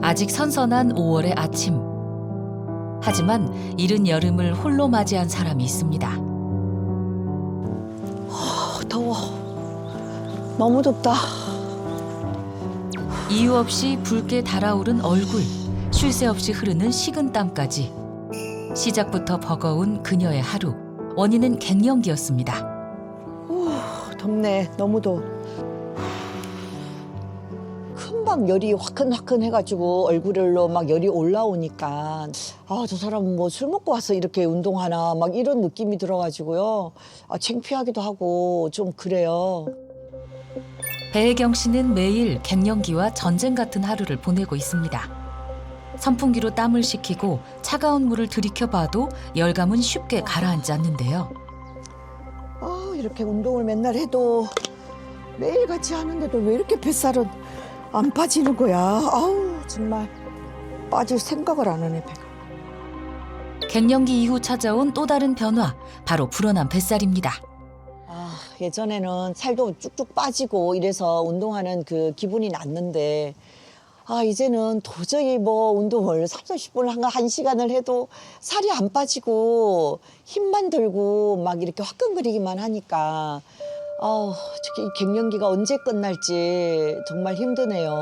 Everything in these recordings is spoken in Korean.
아직 선선한 5월의 아침. 하지만 이른 여름을 홀로 맞이한 사람이 있습니다. 더워. 너무 덥다. 이유 없이 붉게 달아오른 얼굴, 쉴 새 없이 흐르는 식은땀까지. 시작부터 버거운 그녀의 하루. 원인은 갱년기였습니다. 덥네. 너무 더워. 금방 열이 화끈화끈 해가지고 얼굴로 막 열이 올라오니까 저 사람은 뭐 술 먹고 와서 이렇게 운동하나 막 이런 느낌이 들어가지고요. 창피하기도 하고 좀 그래요. 배혜경 씨는 매일 갱년기와 전쟁 같은 하루를 보내고 있습니다. 선풍기로 땀을 식히고 차가운 물을 들이켜봐도 열감은 쉽게 가라앉지 않는데요. 이렇게 운동을 맨날 해도 매일같이 하는데도 왜 이렇게 뱃살은 안 빠지는 거야. 아우 정말 빠질 생각을 안 하네 배가. 갱년기 이후 찾아온 또 다른 변화, 바로 불어난 뱃살입니다. 예전에는 살도 쭉쭉 빠지고 이래서 운동하는 그 기분이 났는데 이제는 도저히 뭐 운동을 30-40분 한 시간을 해도 살이 안 빠지고 힘만 들고 막 이렇게 화끈거리기만 하니까 특히 이 갱년기가 언제 끝날지 정말 힘드네요.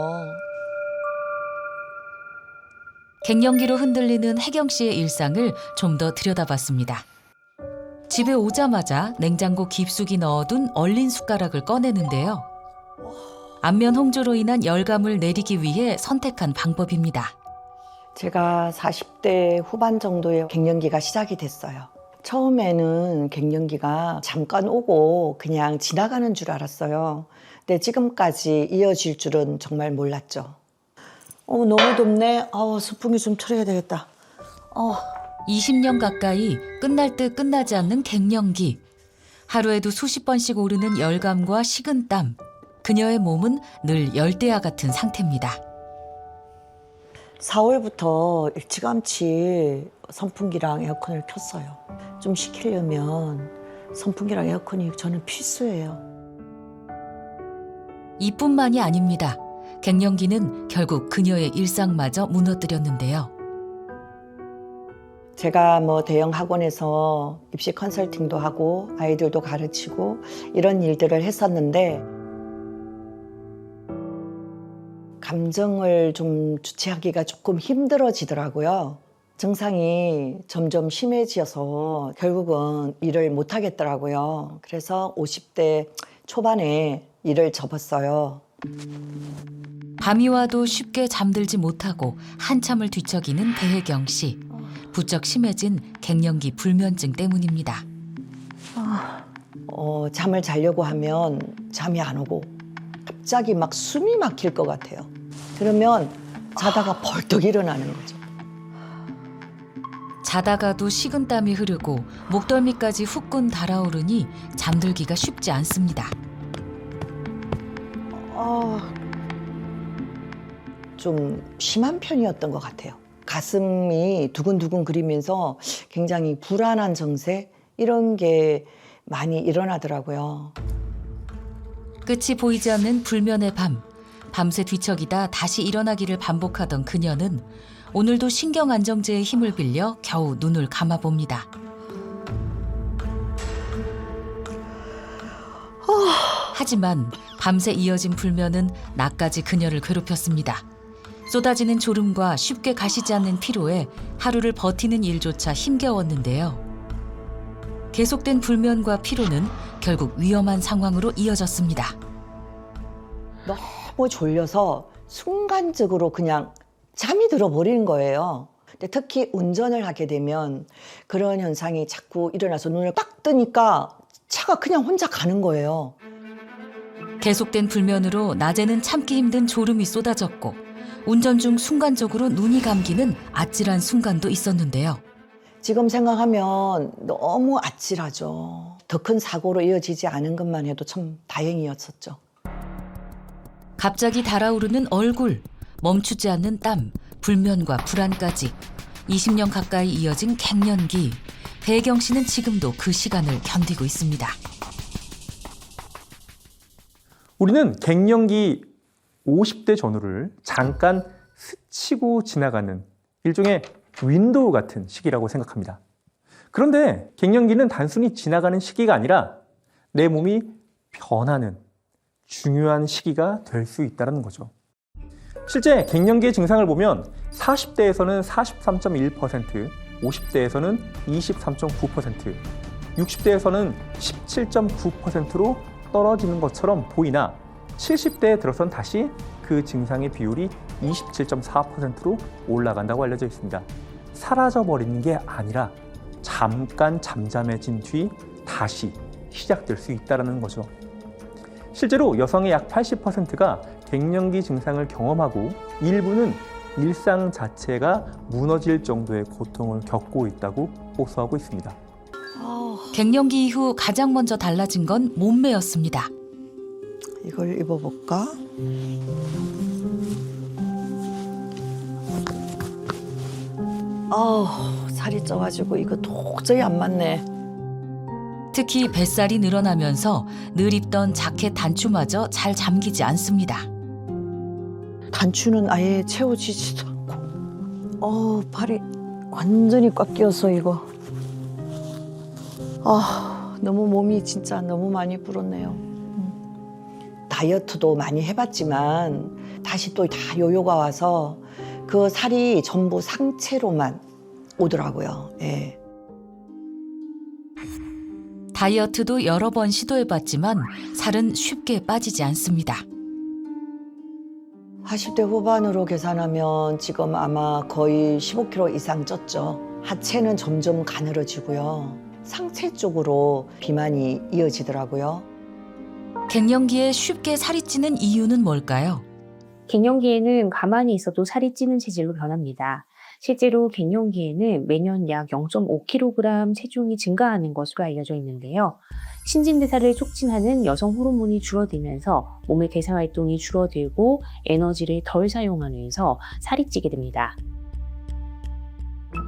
갱년기로 흔들리는 혜경 씨의 일상을 좀 더 들여다봤습니다. 집에 오자마자 냉장고 깊숙이 넣어둔 얼린 숟가락을 꺼내는데요. 안면 홍조로 인한 열감을 내리기 위해 선택한 방법입니다. 제가 40대 후반 정도에 갱년기가 시작이 됐어요. 처음에는 갱년기가 잠깐 오고 그냥 지나가는 줄 알았어요. 근데 지금까지 이어질 줄은 정말 몰랐죠. 너무 덥네. 선풍기 좀 틀어야 되겠다. 20년 가까이 끝날 듯 끝나지 않는 갱년기. 하루에도 수십 번씩 오르는 열감과 식은땀. 그녀의 몸은 늘 열대야 같은 상태입니다. 4월부터 일찌감치 선풍기랑 에어컨을 켰어요. 좀 식히려면 선풍기랑 에어컨이 저는 필수예요. 이뿐만이 아닙니다. 갱년기는 결국 그녀의 일상마저 무너뜨렸는데요. 제가 뭐 대형 학원에서 입시 컨설팅도 하고 아이들도 가르치고 이런 일들을 했었는데 감정을 좀 주체하기가 조금 힘들어지더라고요. 증상이 점점 심해져서 결국은 일을 못 하겠더라고요. 그래서 50대 초반에 일을 접었어요. 밤이 와도 쉽게 잠들지 못하고 한참을 뒤척이는 배혜경 씨. 부쩍 심해진 갱년기 불면증 때문입니다. 잠을 자려고 하면 잠이 안 오고 갑자기 막 숨이 막힐 것 같아요. 그러면 자다가 벌떡 일어나는 거죠. 자다가도 식은땀이 흐르고 목덜미까지 후끈 달아오르니 잠들기가 쉽지 않습니다. 좀 심한 편이었던 것 같아요. 가슴이 두근두근 거리면서 굉장히 불안한 정세 이런 게 많이 일어나더라고요. 끝이 보이지 않는 불면의 밤. 밤새 뒤척이다 다시 일어나기를 반복하던 그녀는 오늘도 신경안정제의 힘을 빌려 겨우 눈을 감아봅니다. 하지만 밤새 이어진 불면은 낮까지 그녀를 괴롭혔습니다. 쏟아지는 졸음과 쉽게 가시지 않는 피로에 하루를 버티는 일조차 힘겨웠는데요. 계속된 불면과 피로는 결국 위험한 상황으로 이어졌습니다. 너무 졸려서 순간적으로 그냥 잠이 들어버리는 거예요. 근데 특히 운전을 하게 되면 그런 현상이 자꾸 일어나서 눈을 딱 뜨니까 차가 그냥 혼자 가는 거예요. 계속된 불면으로 낮에는 참기 힘든 졸음이 쏟아졌고 운전 중 순간적으로 눈이 감기는 아찔한 순간도 있었는데요. 지금 생각하면 너무 아찔하죠. 더 큰 사고로 이어지지 않은 것만 해도 참 다행이었었죠. 갑자기 달아오르는 얼굴, 멈추지 않는 땀, 불면과 불안까지 20년 가까이 이어진 갱년기. 배혜경 씨는 지금도 그 시간을 견디고 있습니다. 우리는 갱년기 50대 전후를 잠깐 스치고 지나가는 일종의 윈도우 같은 시기라고 생각합니다. 그런데 갱년기는 단순히 지나가는 시기가 아니라 내 몸이 변하는 중요한 시기가 될 수 있다는 거죠. 실제 갱년기의 증상을 보면 40대에서는 43.1%, 50대에서는 23.9%, 60대에서는 17.9%로 떨어지는 것처럼 보이나 70대에 들어선 다시 그 증상의 비율이 27.4%로 올라간다고 알려져 있습니다. 사라져버리는 게 아니라 잠깐 잠잠해진 뒤 다시 시작될 수 있다는 거죠. 실제로 여성의 약 80%가 갱년기 증상을 경험하고 일부는 일상 자체가 무너질 정도의 고통을 겪고 있다고 호소하고 있습니다. 갱년기 이후 가장 먼저 달라진 건 몸매였습니다. 이걸 입어볼까? 살이 쪄가지고 이거 도저히 안 맞네. 특히 뱃살이 늘어나면서 늘 입던 자켓 단추마저 잘 잠기지 않습니다. 단추는 아예 채워지지도 않고. 팔이 완전히 꽉 끼어서 이거. 너무 몸이 진짜 너무 많이 불었네요. 다이어트도 많이 해봤지만 다시 또 다 요요가 와서 그 살이 전부 상체로만 오더라고요. 예. 다이어트도 여러 번 시도해봤지만 살은 쉽게 빠지지 않습니다. 40대 후반으로 계산하면 지금 아마 거의 15kg 이상 쪘죠. 하체는 점점 가늘어지고요. 상체 쪽으로 비만이 이어지더라고요. 갱년기에 쉽게 살이 찌는 이유는 뭘까요? 갱년기에는 가만히 있어도 살이 찌는 체질로 변합니다. 실제로 갱년기에는 매년 약 0.5kg 체중이 증가하는 것으로 알려져 있는데요. 신진대사를 촉진하는 여성 호르몬이 줄어들면서 몸의 대사활동이 줄어들고 에너지를 덜 사용하면서 살이 찌게 됩니다.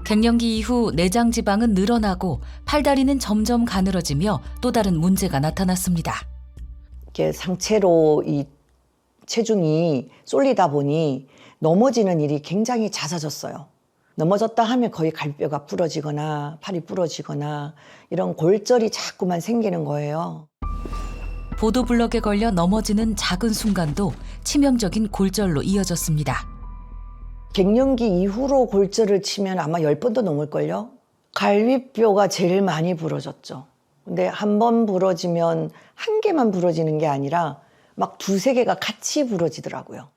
갱년기 이후 내장 지방은 늘어나고 팔다리는 점점 가늘어지며 또 다른 문제가 나타났습니다. 이렇게 상체로 이 체중이 쏠리다 보니 넘어지는 일이 굉장히 잦아졌어요. 넘어졌다 하면 거의 갈비뼈가 부러지거나 팔이 부러지거나 이런 골절이 자꾸만 생기는 거예요. 보도블럭에 걸려 넘어지는 작은 순간도 치명적인 골절로 이어졌습니다. 갱년기 이후로 골절을 치면 아마 10번도 넘을걸요? 갈비뼈가 제일 많이 부러졌죠. 근데 한 번 부러지면 한 개만 부러지는 게 아니라 막 두세 개가 같이 부러지더라고요.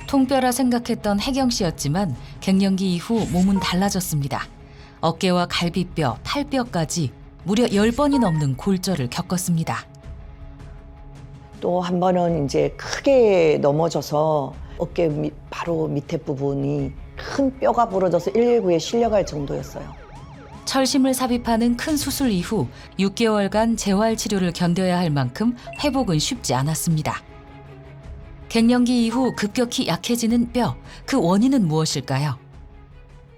통뼈라 생각했던 혜경 씨였지만 갱년기 이후 몸은 달라졌습니다. 어깨와 갈비뼈, 팔뼈까지 무려 10번이 넘는 골절을 겪었습니다. 또 한 번은 이제 크게 넘어져서 어깨 바로 밑에 부분이 큰 뼈가 부러져서 119에 실려갈 정도였어요. 철심을 삽입하는 큰 수술 이후 6개월간 재활 치료를 견뎌야 할 만큼 회복은 쉽지 않았습니다. 갱년기 이후 급격히 약해지는 뼈, 그 원인은 무엇일까요?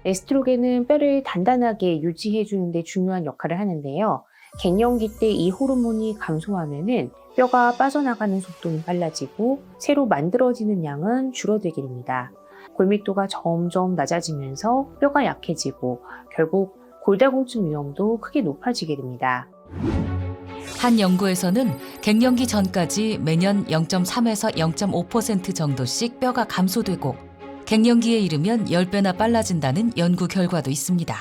에스트로겐은 뼈를 단단하게 유지해주는 데 중요한 역할을 하는데요. 갱년기 때 이 호르몬이 감소하면은 뼈가 빠져나가는 속도는 빨라지고 새로 만들어지는 양은 줄어들게 됩니다. 골밀도가 점점 낮아지면서 뼈가 약해지고 결국 골다공증 위험도 크게 높아지게 됩니다. 한 연구에서는 갱년기 전까지 매년 0.3에서 0.5% 정도씩 뼈가 감소되고 갱년기에 이르면 10배나 빨라진다는 연구 결과도 있습니다.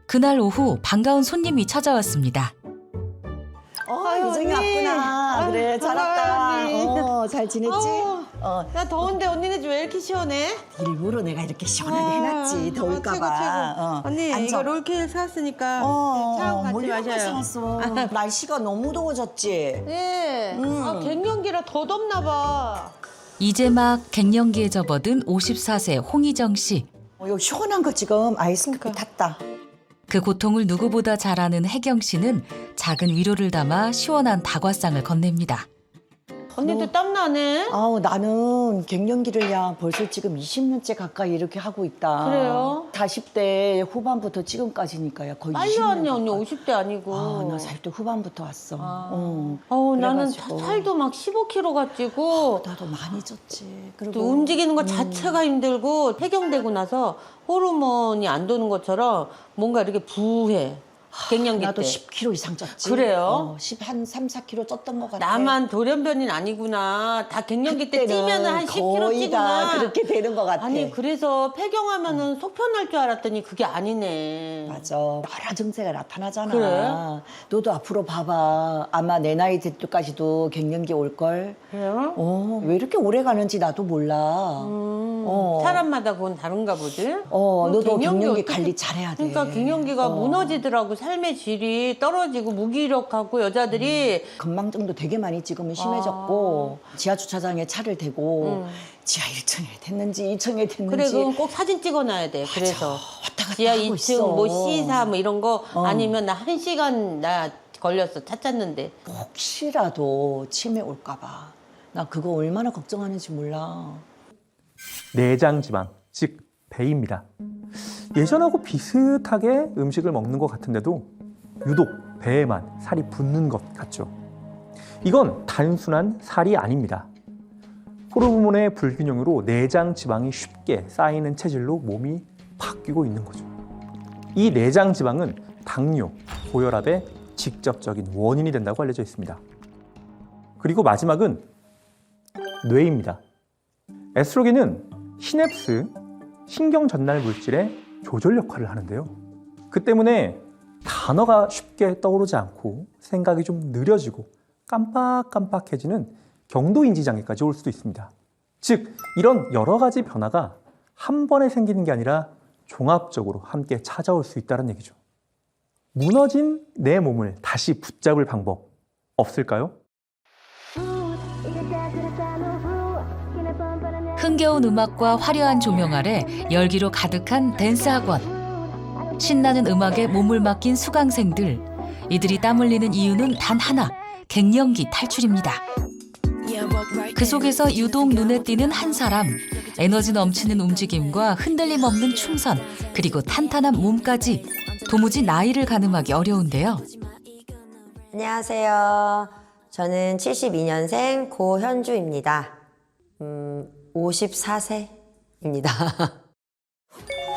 그날 오후 반가운 손님이 찾아왔습니다. 유정이 언니. 왔구나. 그래, 잘 왔다. 언니. 잘 지냈지? 나 더운데 언니네 집 왜 이렇게 시원해? 일부러 내가 이렇게 시원하게 해놨지. 더울까 최고, 봐. 최고. 언니 앉아. 이거 롤케일 샀으니까 차하고 같이 뭘 이렇게 마셔요. 샀어. 날씨가 너무 더워졌지? 네. 갱년기라 더 덥나 봐. 이제 막 갱년기에 접어든 54세 홍희정 씨. 이거 시원한 거 지금 아이스크림 탔다. 그 고통을 누구보다 잘 아는 혜경 씨는 작은 위로를 담아 시원한 다과상을 건넵니다. 언니도 땀나네? 아우 나는 갱년기를 야 벌써 지금 20년째 가까이 이렇게 하고 있다. 그래요? 40대 후반부터 지금까지니까요. 거의 빨리 20년 왔네, 언니 가까이. 50대 아니고. 나 40대 후반부터 왔어. 아. 어. 나는 그래가지고. 살도 막 15kg가 찌고 나도 많이 쪘지. 또 그리고 움직이는 것 자체가 힘들고 폐경되고 나서 호르몬이 안 도는 것처럼 뭔가 이렇게 부해. 갱년기 나도 때. 10kg 이상 쪘지. 그래요? 한 3, 4kg 쪘던 것 같아. 나만 돌연변이는 아니구나. 다 갱년기 때 그때는 찌면 한 10kg 거의 찌구나. 다 그렇게 되는 것 같아. 아니 그래서 폐경하면은 속 편할 줄 알았더니 그게 아니네. 맞아. 여러 증세가 나타나잖아. 그래? 너도 앞으로 봐봐. 아마 내 나이 될 때까지도 갱년기 올걸. 그래요? 왜 이렇게 오래 가는지 나도 몰라. 사람마다 그건 다른가 보지? 너도 갱년기 갱년기 어떻게- 관리 잘해야 돼. 그러니까 갱년기가 무너지더라고. 삶의 질이 떨어지고 무기력하고 여자들이 건망증도 되게 많이 지금은 심해졌고 지하 주차장에 차를 대고 지하 1층에 됐는지 2층에 됐는지 그래 그건 꼭 사진 찍어놔야 돼. 그래서 왔다 갔다 지하 하고 2층 있어. 뭐 C4 뭐 이런 거 아니면 나 1시간 나 걸렸어. 차 찾는데. 혹시라도 치매 올까 봐. 나 그거 얼마나 걱정하는지 몰라. 내장 지방, 즉 배입니다. 예전하고 비슷하게 음식을 먹는 것 같은데도 유독 배에만 살이 붙는 것 같죠. 이건 단순한 살이 아닙니다. 호르몬의 불균형으로 내장 지방이 쉽게 쌓이는 체질로 몸이 바뀌고 있는 거죠. 이 내장 지방은 당뇨, 고혈압의 직접적인 원인이 된다고 알려져 있습니다. 그리고 마지막은 뇌입니다. 에스트로겐은 시냅스, 신경 전달 물질의 조절 역할을 하는데요. 그 때문에 단어가 쉽게 떠오르지 않고 생각이 좀 느려지고 깜빡깜빡해지는 경도인지 장애까지 올 수도 있습니다. 즉, 이런 여러 가지 변화가 한 번에 생기는 게 아니라 종합적으로 함께 찾아올 수 있다는 얘기죠. 무너진 내 몸을 다시 붙잡을 방법 없을까요? 흥겨운 음악과 화려한 조명 아래 열기로 가득한 댄스 학원. 신나는 음악에 몸을 맡긴 수강생들. 이들이 땀 흘리는 이유는 단 하나, 갱년기 탈출입니다. 그 속에서 유독 눈에 띄는 한 사람. 에너지 넘치는 움직임과 흔들림 없는 춤선, 그리고 탄탄한 몸까지 도무지 나이를 가늠하기 어려운데요. 안녕하세요. 저는 72년생 고현주입니다. 54세입니다.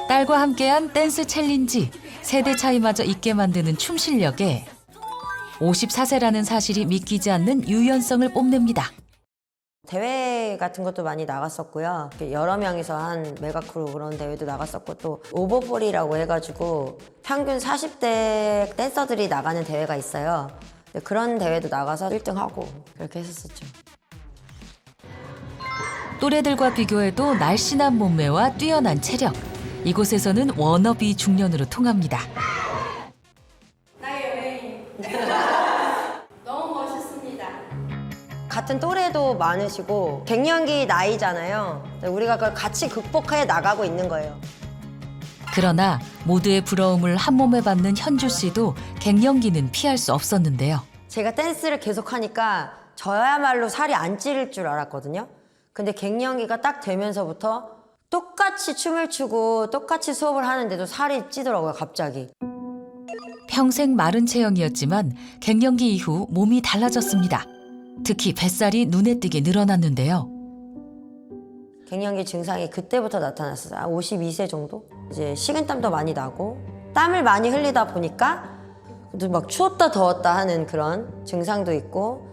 딸과 함께한 댄스 챌린지, 세대 차이마저 있게 만드는 춤 실력에 54세라는 사실이 믿기지 않는 유연성을 뽐냅니다. 대회 같은 것도 많이 나갔었고요. 여러 명이서 한 메가크루 그런 대회도 나갔었고 또 오버폴이라고 해가지고 평균 40대 댄서들이 나가는 대회가 있어요. 그런 대회도 나가서 1등하고 그렇게 했었죠. 또래들과 비교해도 날씬한 몸매와 뛰어난 체력. 이곳에서는 워너비 중년으로 통합니다. 같은 또래도 많으시고 갱년기 나이잖아요. 우리가 그걸 같이 극복해 나가고 있는 거예요. 그러나 모두의 부러움을 한 몸에 받는 현주 씨도 갱년기는 피할 수 없었는데요. 제가 댄스를 계속 하니까 저야말로 살이 안 찌를 줄 알았거든요. 근데 갱년기가 딱 되면서부터 똑같이 춤을 추고 똑같이 수업을 하는데도 살이 찌더라고요, 갑자기. 평생 마른 체형이었지만 갱년기 이후 몸이 달라졌습니다. 특히 뱃살이 눈에 띄게 늘어났는데요. 갱년기 증상이 그때부터 나타났어요. 52세 정도? 이제 식은땀도 많이 나고 땀을 많이 흘리다 보니까 막 추웠다 더웠다 하는 그런 증상도 있고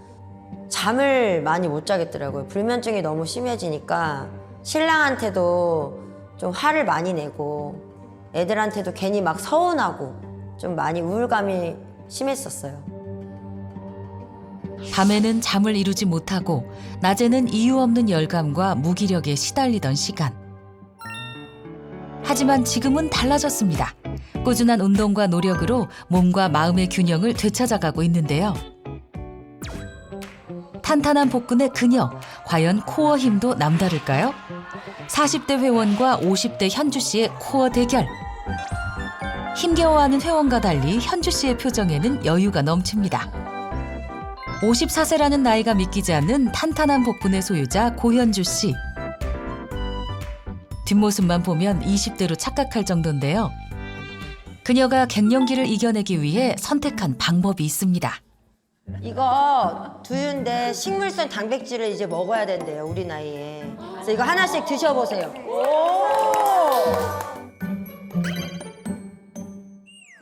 잠을 많이 못 자겠더라고요. 불면증이 너무 심해지니까 신랑한테도 좀 화를 많이 내고 애들한테도 괜히 막 서운하고 좀 많이 우울감이 심했었어요. 밤에는 잠을 이루지 못하고 낮에는 이유 없는 열감과 무기력에 시달리던 시간. 하지만 지금은 달라졌습니다. 꾸준한 운동과 노력으로 몸과 마음의 균형을 되찾아가고 있는데요. 탄탄한 복근의 그녀, 과연 코어 힘도 남다를까요? 40대 회원과 50대 현주 씨의 코어 대결. 힘겨워하는 회원과 달리 현주 씨의 표정에는 여유가 넘칩니다. 54세라는 나이가 믿기지 않는 탄탄한 복근의 소유자 고현주 씨. 뒷모습만 보면 20대로 착각할 정도인데요. 그녀가 갱년기를 이겨내기 위해 선택한 방법이 있습니다. 이거 두유인데 식물성 단백질을 이제 먹어야 된대요, 우리 나이에. 그래서 이거 하나씩 드셔보세요.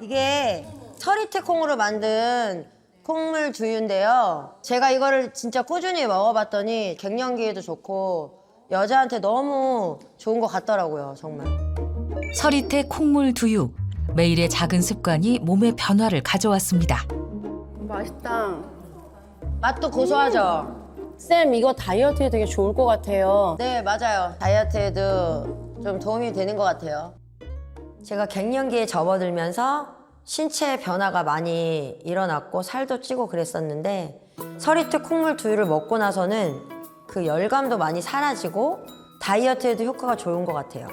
이게 서리태 콩으로 만든 콩물 두유인데요. 제가 이거를 진짜 꾸준히 먹어봤더니 갱년기에도 좋고 여자한테 너무 좋은 것 같더라고요, 정말. 서리태 콩물 두유. 매일의 작은 습관이 몸의 변화를 가져왔습니다. 맛있다. 맛도 고소하죠? 쌤, 이거 다이어트에 되게 좋을 것 같아요. 네, 맞아요. 다이어트에도 좀 도움이 되는 것 같아요. 제가 갱년기에 접어들면서 신체 변화가 많이 일어났고 살도 찌고 그랬었는데 서리태 콩물 두유를 먹고 나서는 그 열감도 많이 사라지고 다이어트에도 효과가 좋은 것 같아요.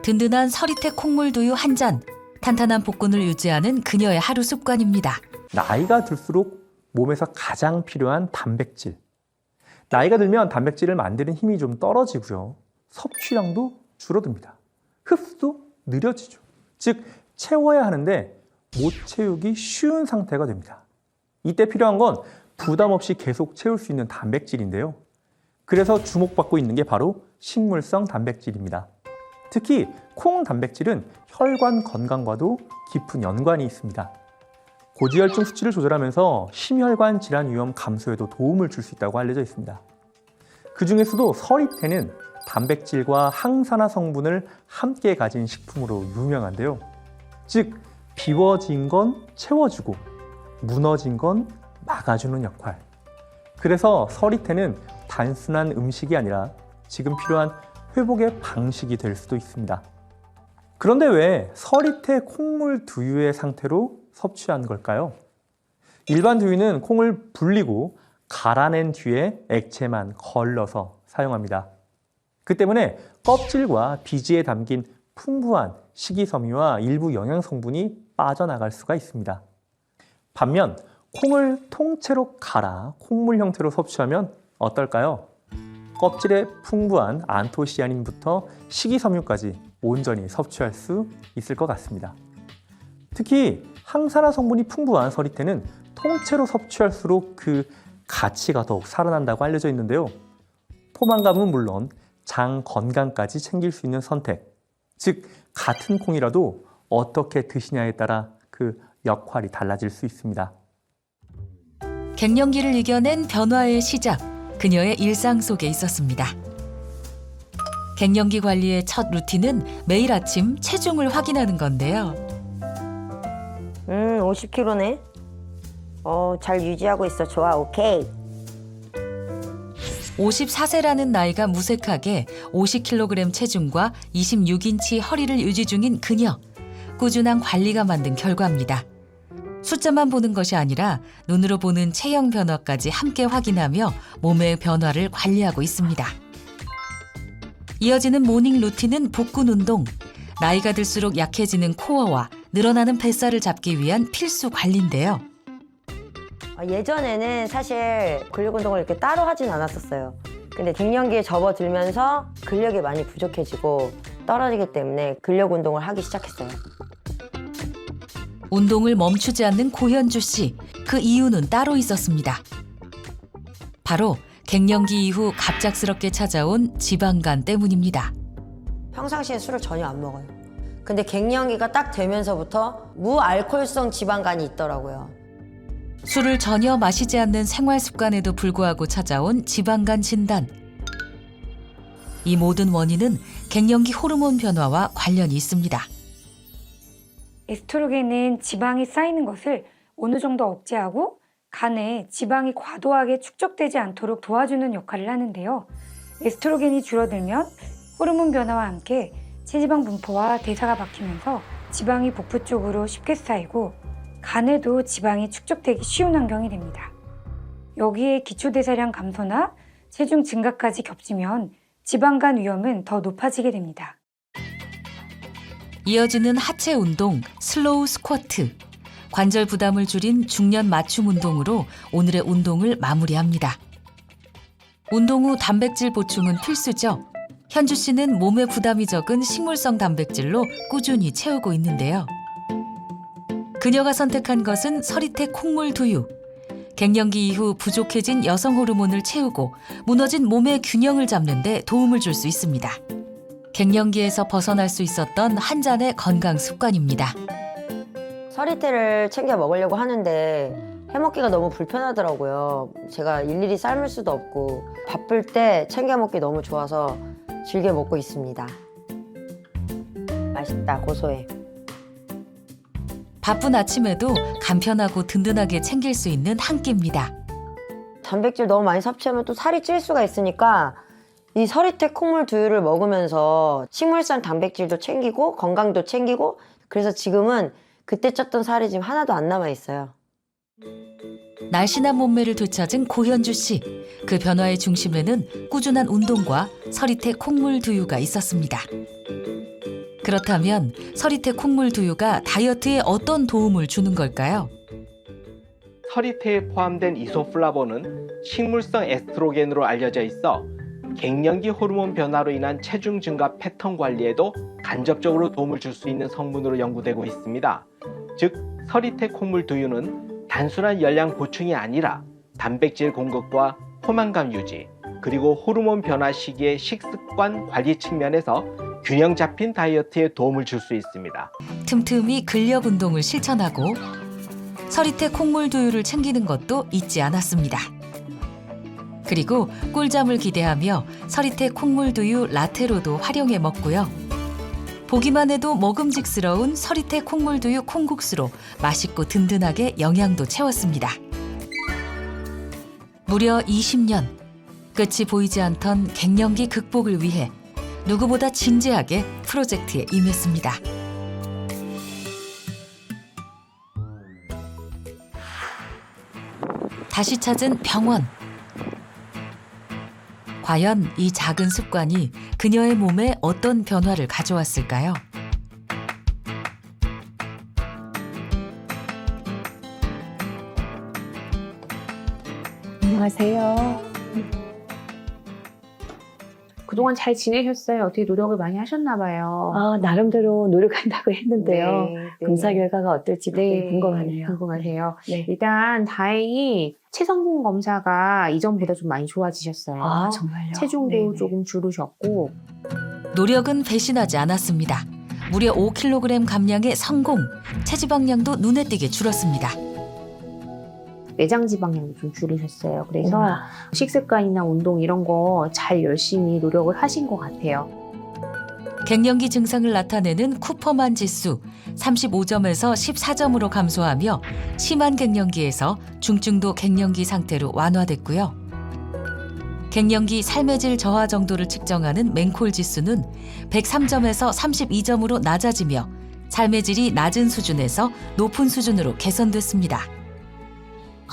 든든한 서리태 콩물 두유 한 잔. 탄탄한 복근을 유지하는 그녀의 하루 습관입니다. 나이가 들수록 몸에서 가장 필요한 단백질. 나이가 들면 단백질을 만드는 힘이 좀 떨어지고요. 섭취량도 줄어듭니다. 흡수도 느려지죠. 즉 채워야 하는데 못 채우기 쉬운 상태가 됩니다. 이때 필요한 건 부담 없이 계속 채울 수 있는 단백질인데요. 그래서 주목받고 있는 게 바로 식물성 단백질입니다. 특히 콩 단백질은 혈관 건강과도 깊은 연관이 있습니다. 고지혈증 수치를 조절하면서 심혈관 질환 위험 감소에도 도움을 줄 수 있다고 알려져 있습니다. 그 중에서도 서리태는 단백질과 항산화 성분을 함께 가진 식품으로 유명한데요. 즉 비워진 건 채워주고 무너진 건 막아주는 역할. 그래서 서리태는 단순한 음식이 아니라 지금 필요한 회복의 방식이 될 수도 있습니다. 그런데 왜 서리태 콩물 두유의 상태로 섭취한 걸까요? 일반 두유는 콩을 불리고 갈아낸 뒤에 액체만 걸러서 사용합니다. 그 때문에 껍질과 비지에 담긴 풍부한 식이섬유와 일부 영양 성분이 빠져나갈 수가 있습니다. 반면 콩을 통째로 갈아 콩물 형태로 섭취하면 어떨까요? 껍질에 풍부한 안토시아닌부터 식이섬유까지 온전히 섭취할 수 있을 것 같습니다. 특히 항산화 성분이 풍부한 서리태는 통째로 섭취할수록 그 가치가 더욱 살아난다고 알려져 있는데요. 포만감은 물론 장 건강까지 챙길 수 있는 선택. 즉 같은 콩이라도 어떻게 드시냐에 따라 그 역할이 달라질 수 있습니다. 갱년기를 이겨낸 변화의 시작. 그녀의 일상 속에 있었습니다. 갱년기 관리의 첫 루틴은 매일 아침 체중을 확인하는 건데요. 50kg네. 잘 유지하고 있어. 좋아, 오케이. 54세라는 나이가 무색하게 50kg 체중과 26인치 허리를 유지 중인 그녀. 꾸준한 관리가 만든 결과입니다. 숫자만 보는 것이 아니라 눈으로 보는 체형 변화까지 함께 확인하며 몸의 변화를 관리하고 있습니다. 이어지는 모닝 루틴은 복근 운동. 나이가 들수록 약해지는 코어와 늘어나는 뱃살을 잡기 위한 필수 관리인데요. 예전에는 사실 근력 운동을 이렇게 따로 하진 않았었어요. 근데 갱년기에 접어들면서 근력이 많이 부족해지고 떨어지기 때문에 근력 운동을 하기 시작했어요. 운동을 멈추지 않는 고현주 씨. 그 이유는 따로 있었습니다. 바로 갱년기 이후 갑작스럽게 찾아온 지방간 때문입니다. 평상시에 술을 전혀 안 먹어요. 근데 갱년기가 딱 되면서부터 무알코올성 지방간이 있더라고요. 술을 전혀 마시지 않는 생활 습관에도 불구하고 찾아온 지방간 진단. 이 모든 원인은 갱년기 호르몬 변화와 관련이 있습니다. 에스트로겐은 지방이 쌓이는 것을 어느 정도 억제하고 간에 지방이 과도하게 축적되지 않도록 도와주는 역할을 하는데요. 에스트로겐이 줄어들면 호르몬 변화와 함께 체지방 분포와 대사가 막히면서 지방이 복부 쪽으로 쉽게 쌓이고 간에도 지방이 축적되기 쉬운 환경이 됩니다. 여기에 기초대사량 감소나 체중 증가까지 겹치면 지방간 위험은 더 높아지게 됩니다. 이어지는 하체 운동, 슬로우 스쿼트. 관절 부담을 줄인 중년 맞춤 운동으로 오늘의 운동을 마무리합니다. 운동 후 단백질 보충은 필수죠. 현주 씨는 몸에 부담이 적은 식물성 단백질로 꾸준히 채우고 있는데요. 그녀가 선택한 것은 서리태 콩물 두유. 갱년기 이후 부족해진 여성 호르몬을 채우고 무너진 몸의 균형을 잡는 데 도움을 줄 수 있습니다. 갱년기에서 벗어날 수 있었던 한 잔의 건강 습관입니다. 서리태를 챙겨 먹으려고 하는데 해먹기가 너무 불편하더라고요. 제가 일일이 삶을 수도 없고 바쁠 때 챙겨 먹기 너무 좋아서 즐겨 먹고 있습니다. 맛있다, 고소해. 바쁜 아침에도 간편하고 든든하게 챙길 수 있는 한 끼입니다. 단백질 너무 많이 섭취하면 또 살이 찔 수가 있으니까 이 서리태 콩물 두유를 먹으면서 식물성 단백질도 챙기고 건강도 챙기고 그래서 지금은 그때 쪘던 살이 지금 하나도 안 남아 있어요. 날씬한 몸매를 되찾은 고현주 씨. 그 변화의 중심에는 꾸준한 운동과 서리태 콩물 두유가 있었습니다. 그렇다면 서리태 콩물 두유가 다이어트에 어떤 도움을 주는 걸까요? 서리태에 포함된 이소플라본은 식물성 에스트로겐으로 알려져 있어 갱년기 호르몬 변화로 인한 체중 증가 패턴 관리에도 간접적으로 도움을 줄 수 있는 성분으로 연구되고 있습니다. 즉, 서리태 콩물 두유는 단순한 열량 보충이 아니라 단백질 공급과 포만감 유지, 그리고 호르몬 변화 시기의 식습관 관리 측면에서 균형 잡힌 다이어트에 도움을 줄 수 있습니다. 틈틈이 근력 운동을 실천하고 서리태 콩물 두유를 챙기는 것도 잊지 않았습니다. 그리고 꿀잠을 기대하며 서리태 콩물 두유 라테로도 활용해 먹고요. 보기만 해도 먹음직스러운 서리태 콩물 두유 콩국수로 맛있고 든든하게 영양도 채웠습니다. 무려 20년, 끝이 보이지 않던 갱년기 극복을 위해 누구보다 진지하게 프로젝트에 임했습니다. 다시 찾은 병원. 과연 이 작은 습관이 그녀의 몸에 어떤 변화를 가져왔을까요? 안녕하세요. 그동안 잘 지내셨어요? 어떻게 노력을 많이 하셨나 봐요. 나름대로 노력한다고 했는데요. 네. 검사 결과가 어떨지 되게 궁금하네요. 궁금하세요. 네. 일단 다행히 체성분 검사가 이전보다 좀 많이 좋아지셨어요. 정말요? 체중도 네네. 조금 줄으셨고 노력은 배신하지 않았습니다. 무려 5kg 감량에 성공. 체지방량도 눈에 띄게 줄었습니다. 내장 지방량도 좀 줄으셨어요. 그래서 우와. 식습관이나 운동 이런 거 잘 열심히 노력을 하신 것 같아요. 갱년기 증상을 나타내는 쿠퍼만 지수 35점에서 14점으로 감소하며 심한 갱년기에서 중증도 갱년기 상태로 완화됐고요. 갱년기 삶의 질 저하 정도를 측정하는 맹콜 지수는 103점에서 32점으로 낮아지며 삶의 질이 낮은 수준에서 높은 수준으로 개선됐습니다.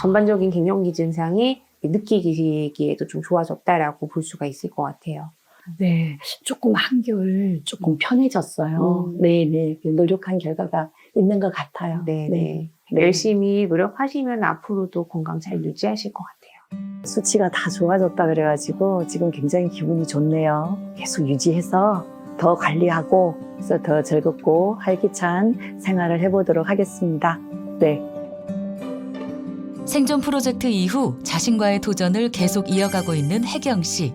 전반적인 갱년기 증상이 느끼기에도 좀 좋아졌다라고 볼 수가 있을 것 같아요. 네, 조금 한결 조금 편해졌어요. 네네, 노력한 결과가 있는 것 같아요. 네. 열심히 노력하시면 앞으로도 건강 잘 유지하실 것 같아요. 수치가 다 좋아졌다 그래가지고 지금 굉장히 기분이 좋네요. 계속 유지해서 더 관리하고 그래서 더 즐겁고 활기찬 생활을 해보도록 하겠습니다. 네. 생존 프로젝트 이후 자신과의 도전을 계속 이어가고 있는 혜경 씨.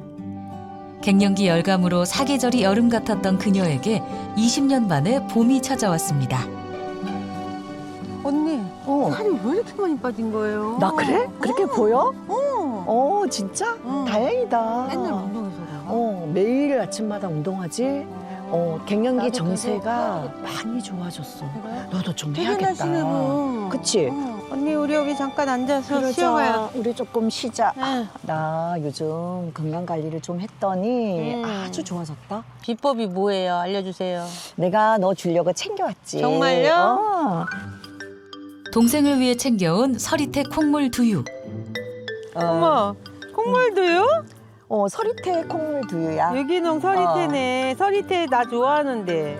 갱년기 열감으로 사계절이 여름 같았던 그녀에게 20년 만에 봄이 찾아왔습니다. 언니, 살이 왜 이렇게 많이 빠진 거예요? 나 그래? 그렇게 보여? 진짜? 응. 다행이다. 맨날 운동해서 그런가? 매일 아침마다 운동하지. 갱년기 나도 정세가 그거 많이 좋아졌어. 그래? 너도 좀 퇴근하시네, 해야겠다. 그럼. 그치? 언니, 우리 여기 잠깐 앉아서 그러자. 쉬어가요. 우리 조금 쉬자. 네. 나 요즘 건강 관리를 좀 했더니 아주 좋아졌다. 비법이 뭐예요? 알려주세요. 내가 너 주려고 챙겨왔지. 정말요? 동생을 위해 챙겨온 서리태 콩물 두유. 어머, 콩물도요? 서리태 콩물 두유야. 유기농 서리태네. 서리태 나 좋아하는데.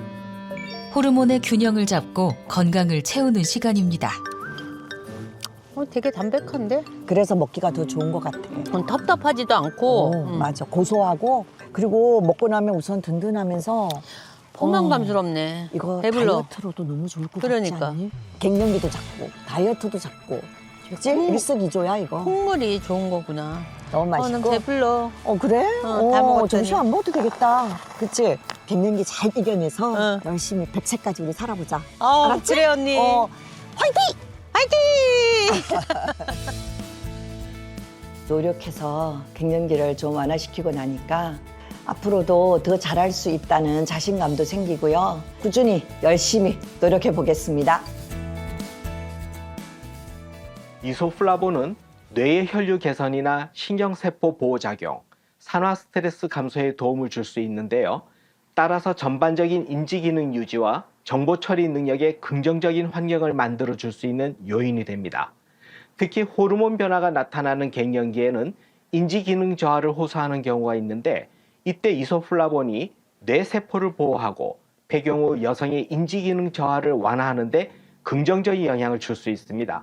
호르몬의 균형을 잡고 건강을 채우는 시간입니다. 되게 담백한데? 그래서 먹기가 더 좋은 것 같아. 답답하지도 않고 맞아. 고소하고 그리고 먹고 나면 우선 든든하면서 포만감스럽네. 이거 배불러. 다이어트로도 너무 좋을 것 그러니까. 같지 않니? 갱년기도 작고 다이어트도 작고 그치? 일석이조야 이거. 콩물이 좋은 거구나. 너무 난 맛있고. 배불러. 그래? 다 먹었더니. 점심 안 먹어도 되겠다. 그치? 갱년기 잘 이겨내서 응. 열심히 100세까지 우리 살아보자. 그래 언니. 화이팅! 화이팅! 노력해서 갱년기를 좀 완화시키고 나니까 앞으로도 더 잘할 수 있다는 자신감도 생기고요. 꾸준히 열심히 노력해 보겠습니다. 이소플라본은 뇌의 혈류 개선이나 신경세포 보호작용, 산화 스트레스 감소에 도움을 줄 수 있는데요. 따라서 전반적인 인지기능 유지와 정보 처리 능력에 긍정적인 환경을 만들어 줄 수 있는 요인이 됩니다. 특히 호르몬 변화가 나타나는 갱년기에는 인지기능 저하를 호소하는 경우가 있는데 이때 이소플라본이 뇌세포를 보호하고 배경우 여성의 인지기능 저하를 완화하는 데 긍정적인 영향을 줄 수 있습니다.